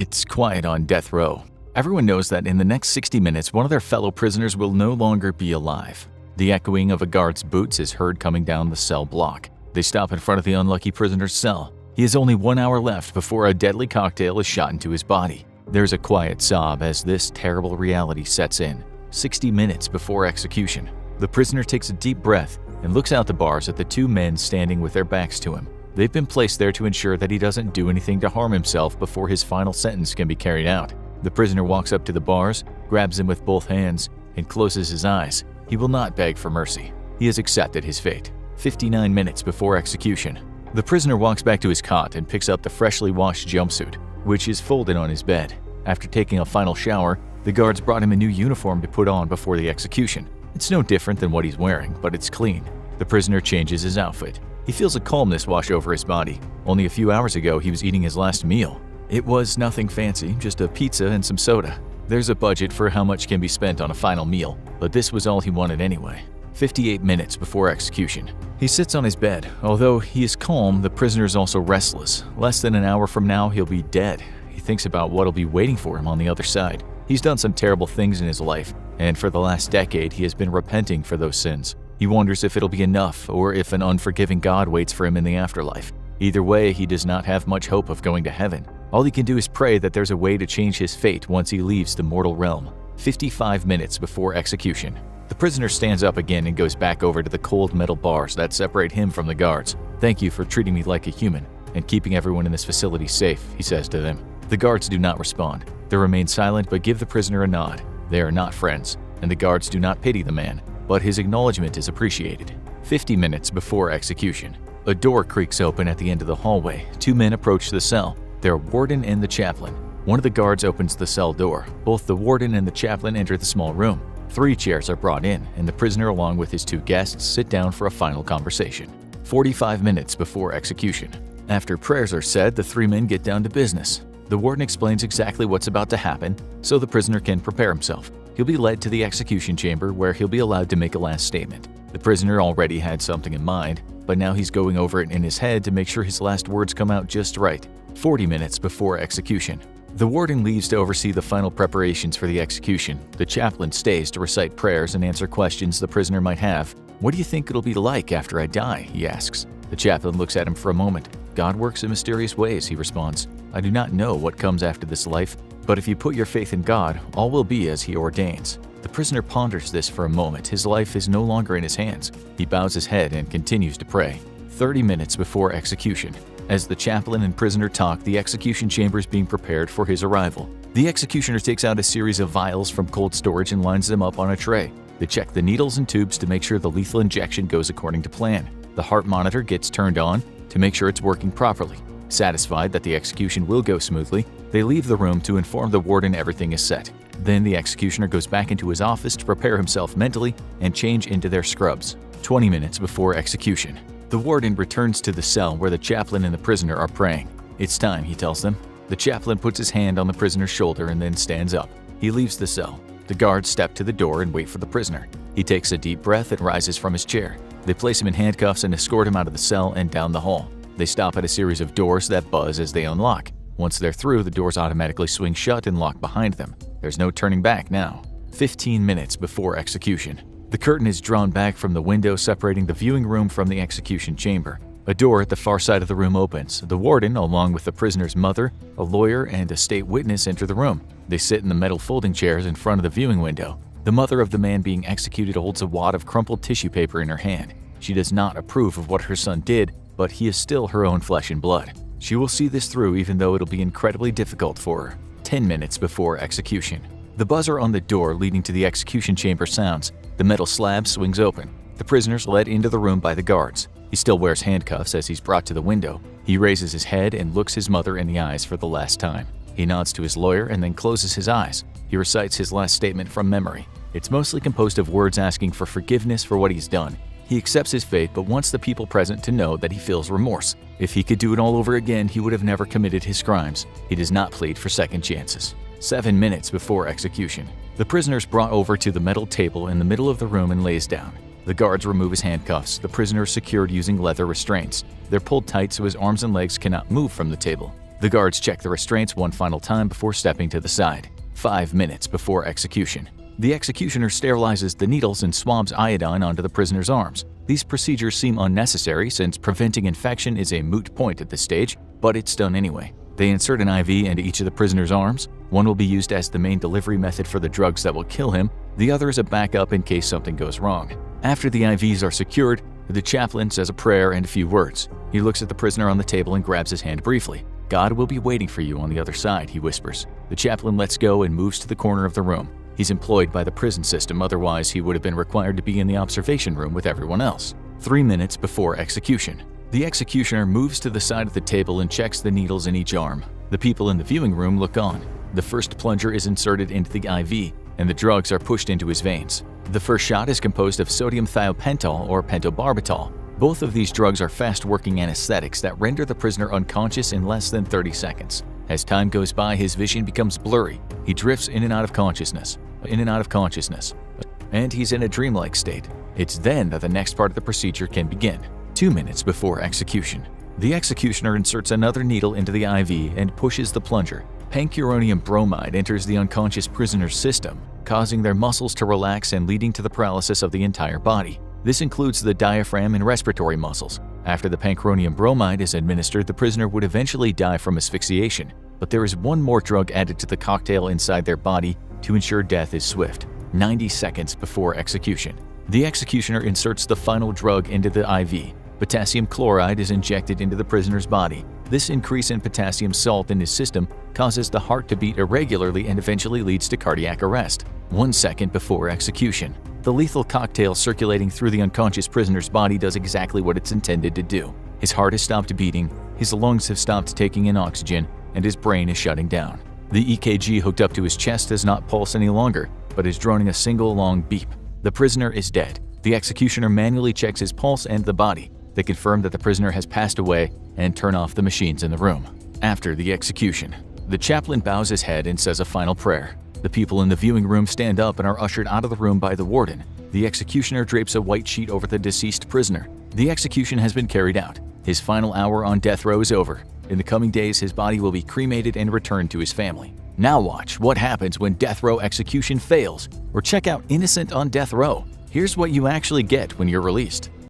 It's quiet on death row. Everyone knows that in the next 60 minutes, one of their fellow prisoners will no longer be alive. The echoing of a guard's boots is heard coming down the cell block. They stop in front of the unlucky prisoner's cell. He has only 1 hour left before a deadly cocktail is shot into his body. There's a quiet sob as this terrible reality sets in. 60 minutes before execution. The prisoner takes a deep breath and looks out the bars at the two men standing with their backs to him. They've been placed there to ensure that he doesn't do anything to harm himself before his final sentence can be carried out. The prisoner walks up to the bars, grabs them with both hands, and closes his eyes. He will not beg for mercy. He has accepted his fate. 59 minutes before execution. The prisoner walks back to his cot and picks up the freshly washed jumpsuit, which is folded on his bed. After taking a final shower, the guards brought him a new uniform to put on before the execution. It's no different than what he's wearing, but it's clean. The prisoner changes his outfit. He feels a calmness wash over his body. Only a few hours ago, he was eating his last meal. It was nothing fancy, just a pizza and some soda. There's a budget for how much can be spent on a final meal, but this was all he wanted anyway. 58 minutes before execution. He sits on his bed. Although he is calm, the prisoner is also restless. Less than an hour from now, he'll be dead. He thinks about what'll be waiting for him on the other side. He's done some terrible things in his life, and for the last decade, he has been repenting for those sins. He wonders if it'll be enough, or if an unforgiving God waits for him in the afterlife. Either way, he does not have much hope of going to heaven. All he can do is pray that there's a way to change his fate once he leaves the mortal realm. 55 minutes before execution. The prisoner stands up again and goes back over to the cold metal bars that separate him from the guards. "Thank you for treating me like a human and keeping everyone in this facility safe," he says to them. The guards do not respond. They remain silent but give the prisoner a nod. They are not friends, and the guards do not pity the man, but his acknowledgement is appreciated. 50 minutes before execution. A door creaks open at the end of the hallway. Two men approach the cell. They're a warden and the chaplain. One of the guards opens the cell door. Both the warden and the chaplain enter the small room. 3 chairs are brought in, and the prisoner along with his 2 guests sit down for a final conversation. 45 minutes before execution. After prayers are said, the 3 men get down to business. The warden explains exactly what's about to happen so the prisoner can prepare himself. He'll be led to the execution chamber where he'll be allowed to make a last statement. The prisoner already had something in mind, but now he's going over it in his head to make sure his last words come out just right. 40 minutes before execution. The warden leaves to oversee the final preparations for the execution. The chaplain stays to recite prayers and answer questions the prisoner might have. "What do you think it'll be like after I die?" he asks. The chaplain looks at him for a moment. "God works in mysterious ways," he responds. "I do not know what comes after this life, but if you put your faith in God, all will be as He ordains." The prisoner ponders this for a moment. His life is no longer in his hands. He bows his head and continues to pray. 30 minutes before execution. As the chaplain and prisoner talk, the execution chamber is being prepared for his arrival. The executioner takes out a series of vials from cold storage and lines them up on a tray. They check the needles and tubes to make sure the lethal injection goes according to plan. The heart monitor gets turned on to make sure it's working properly. Satisfied that the execution will go smoothly, they leave the room to inform the warden everything is set. Then the executioner goes back into his office to prepare himself mentally and change into their scrubs. 20 minutes before execution. The warden returns to the cell where the chaplain and the prisoner are praying. "It's time," he tells them. The chaplain puts his hand on the prisoner's shoulder and then stands up. He leaves the cell. The guards step to the door and wait for the prisoner. He takes a deep breath and rises from his chair. They place him in handcuffs and escort him out of the cell and down the hall. They stop at a series of doors that buzz as they unlock. Once they're through, the doors automatically swing shut and lock behind them. There's no turning back now. 15 minutes before execution. The curtain is drawn back from the window separating the viewing room from the execution chamber. A door at the far side of the room opens. The warden, along with the prisoner's mother, a lawyer, and a state witness enter the room. They sit in the metal folding chairs in front of the viewing window. The mother of the man being executed holds a wad of crumpled tissue paper in her hand. She does not approve of what her son did, but he is still her own flesh and blood. She will see this through even though it'll be incredibly difficult for her. 10 minutes before execution. The buzzer on the door leading to the execution chamber sounds. The metal slab swings open. The prisoner's led into the room by the guards. He still wears handcuffs as he's brought to the window. He raises his head and looks his mother in the eyes for the last time. He nods to his lawyer and then closes his eyes. He recites his last statement from memory. It's mostly composed of words asking for forgiveness for what he's done. He accepts his fate but wants the people present to know that he feels remorse. If he could do it all over again, he would have never committed his crimes. He does not plead for second chances. 7 minutes before execution. The prisoner is brought over to the metal table in the middle of the room and lays down. The guards remove his handcuffs. The prisoner is secured using leather restraints. They're pulled tight so his arms and legs cannot move from the table. The guards check the restraints one final time before stepping to the side. 5 minutes before execution. The executioner sterilizes the needles and swabs iodine onto the prisoner's arms. These procedures seem unnecessary since preventing infection is a moot point at this stage, but it's done anyway. They insert an IV into each of the prisoner's arms. One will be used as the main delivery method for the drugs that will kill him. The other is a backup in case something goes wrong. After the IVs are secured, the chaplain says a prayer and a few words. He looks at the prisoner on the table and grabs his hand briefly. "God will be waiting for you on the other side," he whispers. The chaplain lets go and moves to the corner of the room. He's employed by the prison system, otherwise he would have been required to be in the observation room with everyone else. 3 minutes before execution. The executioner moves to the side of the table and checks the needles in each arm. The people in the viewing room look on. The first plunger is inserted into the IV, and the drugs are pushed into his veins. The first shot is composed of sodium thiopental or pentobarbital. Both of these drugs are fast-working anesthetics that render the prisoner unconscious in less than 30 seconds. As time goes by, his vision becomes blurry. He drifts in and out of consciousness, and he's in a dreamlike state. It's then that the next part of the procedure can begin. 2 minutes before execution. The executioner inserts another needle into the IV and pushes the plunger. Pancuronium bromide enters the unconscious prisoner's system, causing their muscles to relax and leading to the paralysis of the entire body. This includes the diaphragm and respiratory muscles. After the pancuronium bromide is administered, the prisoner would eventually die from asphyxiation, but there is one more drug added to the cocktail inside their body to ensure death is swift. 90 seconds before execution. The executioner inserts the final drug into the IV. Potassium chloride is injected into the prisoner's body. This increase in potassium salt in his system causes the heart to beat irregularly and eventually leads to cardiac arrest. 1 second before execution. The lethal cocktail circulating through the unconscious prisoner's body does exactly what it's intended to do. His heart has stopped beating, his lungs have stopped taking in oxygen, and his brain is shutting down. The EKG hooked up to his chest does not pulse any longer, but is droning a single long beep. The prisoner is dead. The executioner manually checks his pulse and the body. They confirm that the prisoner has passed away and turn off the machines in the room. After the execution, the chaplain bows his head and says a final prayer. The people in the viewing room stand up and are ushered out of the room by the warden. The executioner drapes a white sheet over the deceased prisoner. The execution has been carried out. His final hour on death row is over. In the coming days, his body will be cremated and returned to his family. Now watch what happens when death row execution fails, or check out Innocent on Death Row. Here's what you actually get when you're released.